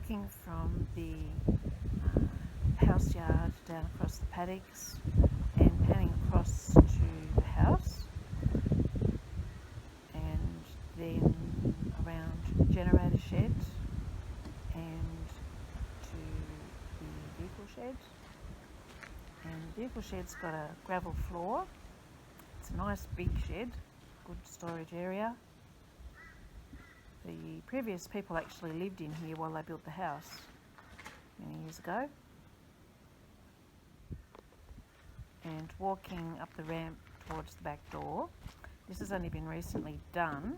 walking from the house yard down across the paddocks and panning across to the house, and then around generator shed and to the vehicle shed. And the vehicle shed's got a gravel floor. It's a nice big shed, good storage area. The previous people actually lived in here while they built the house many years ago. And walking up the ramp towards the back door, this has only been recently done,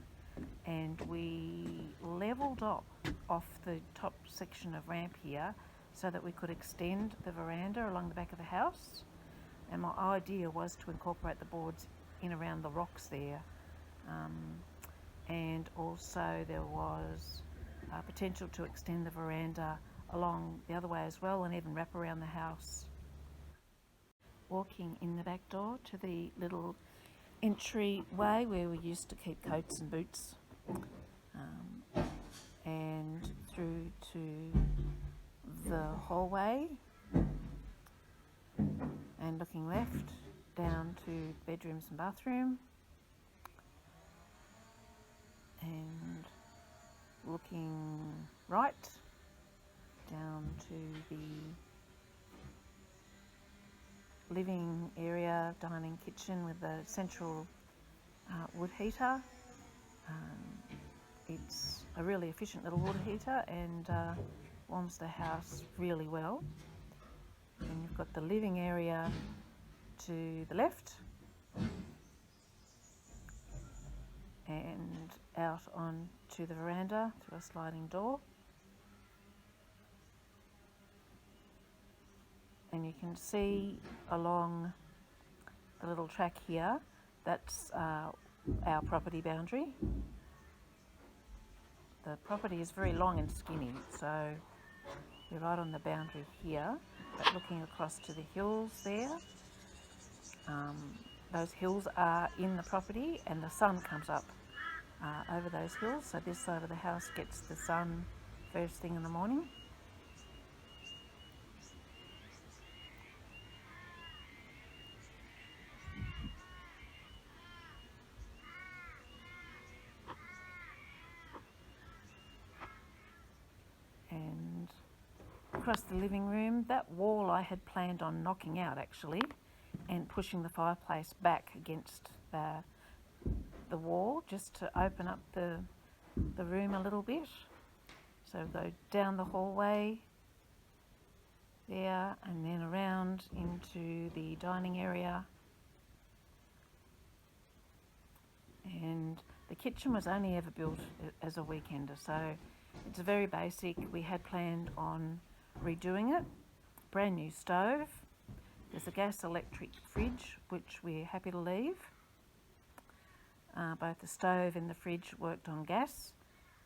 and we levelled off the top section of ramp here so that we could extend the veranda along the back of the house. And my idea was to incorporate the boards in around the rocks there. And also there was potential to extend the veranda along the other way as well, and even wrap around the house. Walking in the back door to the little entryway where we used to keep coats and boots, and through to the hallway, and looking left down to bedrooms and bathroom, and looking right down to the living area, dining kitchen with a central wood heater. It's a really efficient little water heater and warms the house really well. And you've got the living area to the left and out on to the veranda through a sliding door. And you can see along the little track here, that's our property boundary. The property is very long and skinny, so we're right on the boundary here, but looking across to the hills there. Those hills are in the property, and the sun comes up over those hills, so this side of the house gets the sun first thing in the morning. And across the living room, that wall I had planned on knocking out actually, and pushing the fireplace back against the wall just to open up the room a little bit. So go down the hallway there and then around into the dining area. And the kitchen was only ever built as a weekender, so it's very basic. We had planned on redoing it. Brand new stove. There's a gas electric fridge, which we're happy to leave. Both the stove and the fridge worked on gas,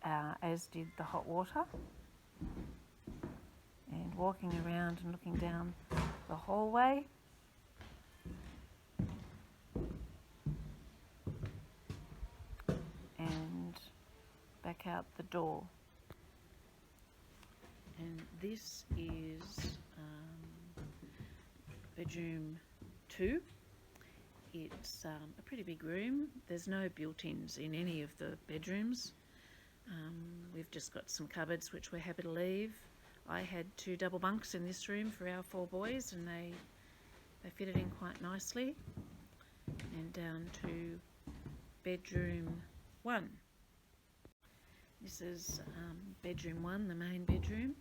as did the hot water. And walking around and looking down the hallway, and back out the door. And this is bedroom 2. It's a pretty big room. There's no built-ins in any of the bedrooms. We've just got some cupboards which we're happy to leave. I had 2 double bunks in this room for our 4 boys, and they fitted in quite nicely. And down to bedroom 1. This is bedroom 1, the main bedroom.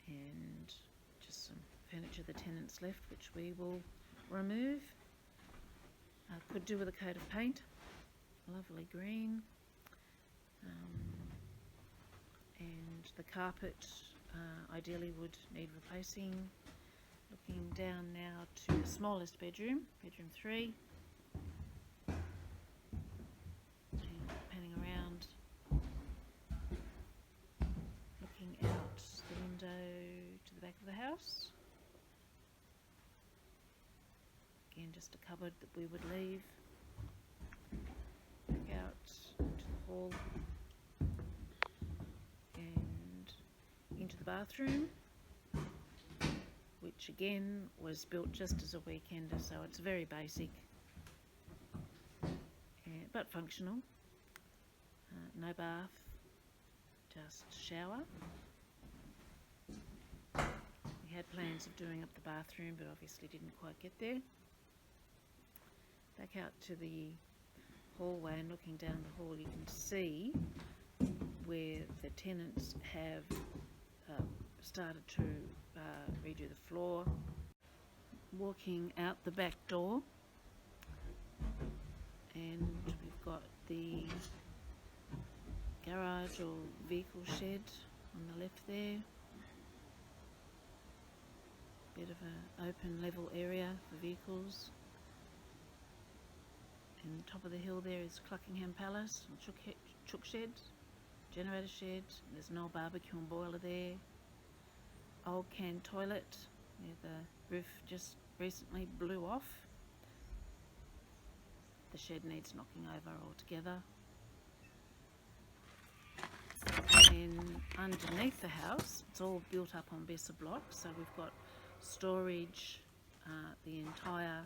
And just some furniture the tenants left, which we will remove. Could do with a coat of paint, lovely green. And the carpet ideally would need replacing. Looking down now to the smallest bedroom, bedroom 3. And panning around, looking out the window to the back of the house. Again, just a cupboard that we would leave. Back out to the hall. bathroom, which again was built just as a weekender, so it's very basic, but functional. No bath, just shower. We had plans of doing up the bathroom, but obviously didn't quite get there. Back out to the hallway and looking down the hall, you can see where the tenants have started to redo the floor. Walking out the back door, and we've got the garage or vehicle shed on the left there. Bit of an open level area for vehicles. And top of the hill there is Cluckingham Palace and chook shed, generator shed. There's an old barbecue and boiler there. Old can toilet where the roof just recently blew off. The shed needs knocking over altogether. And underneath the house, it's all built up on Besser blocks, so we've got storage, the entire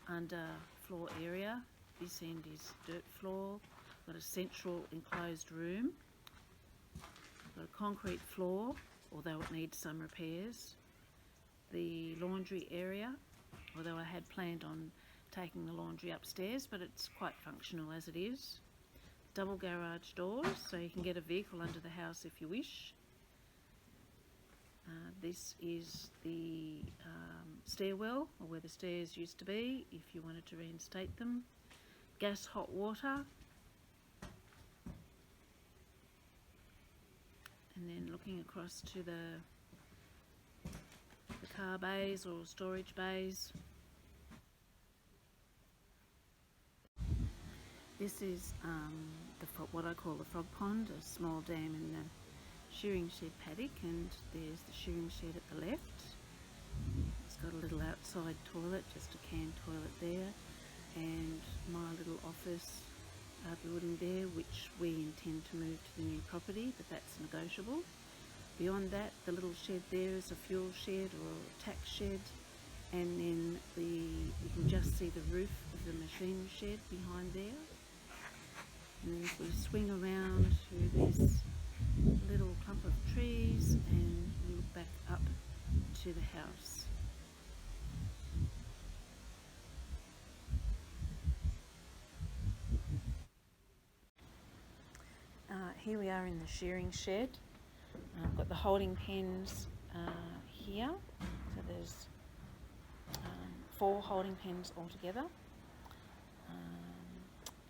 underfloor area. This end is dirt floor. We've got a central enclosed room. We've got a concrete floor, although it needs some repairs. The laundry area, although I had planned on taking the laundry upstairs, but it's quite functional as it is. Double garage doors, so you can get a vehicle under the house if you wish. This is the stairwell, or where the stairs used to be, if you wanted to reinstate them. Gas, hot water. And then looking across to the car bays or storage bays. This is what I call the frog pond, a small dam in the shearing shed paddock, and there's the shearing shed at the left. It's got a little outside toilet, just a canned toilet there, and my little office building there, which we intend to move to the new property, but that's negotiable. Beyond that, the little shed there is a fuel shed or a tax shed, and then you can just see the roof of the machine shed behind there. And if we swing around through this little clump of trees and look back up to the house. Here we are in the shearing shed. I've got the holding pens here. So there's 4 holding pens altogether.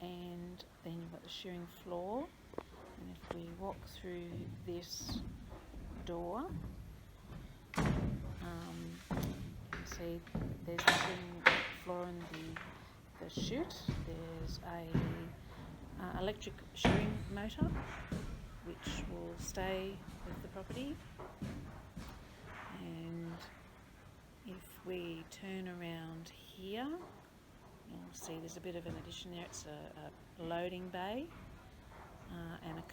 And then you've got the shearing floor. And if we walk through this door, you can see there's the shearing floor and the chute. There's a electric shearing motor which will stay with the property. And if we turn around here, you'll see there's a bit of an addition there. It's a loading bay and a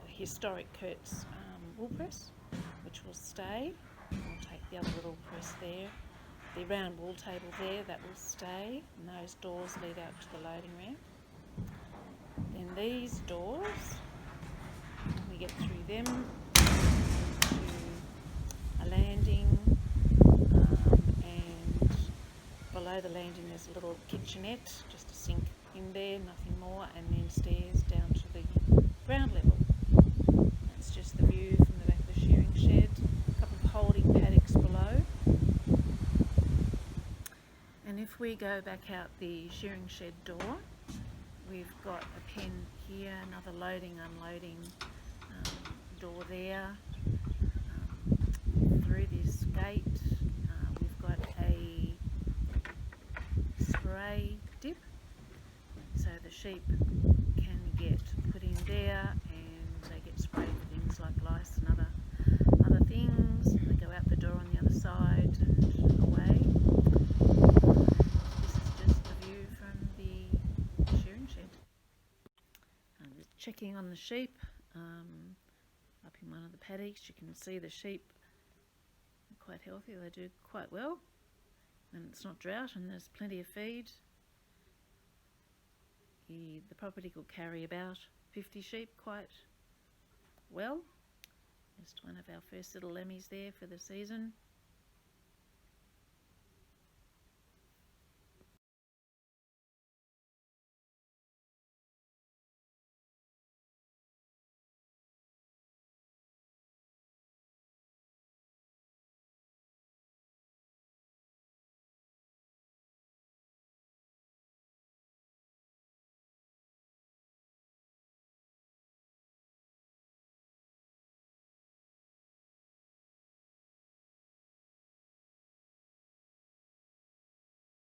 historic Kurtz wool press, which will stay. We'll take the other little press there. The round wool table there, that will stay, and those doors lead out to the loading ramp. Then these doors, when we get through them, to a landing, and below the landing there's a little kitchenette, just a sink in there, nothing more, and then stairs down to the ground level. That's just the view from the back of the shearing shed. A couple of holding paddocks below. And if we go back out the shearing shed door, we've got a pen here, another loading, unloading door there. Through this gate, we've got a spray dip, so the sheep can get put in there and they get sprayed for things like lice and other things. And they go out the door on the other side and away. This is just the view from the shearing shed. Checking on the sheep. Up in one of the paddocks. You can see the sheep are quite healthy. They do quite well when it's not drought and there's plenty of feed. The property could carry about 50 sheep quite well. Just one of our first little lammies there for the season.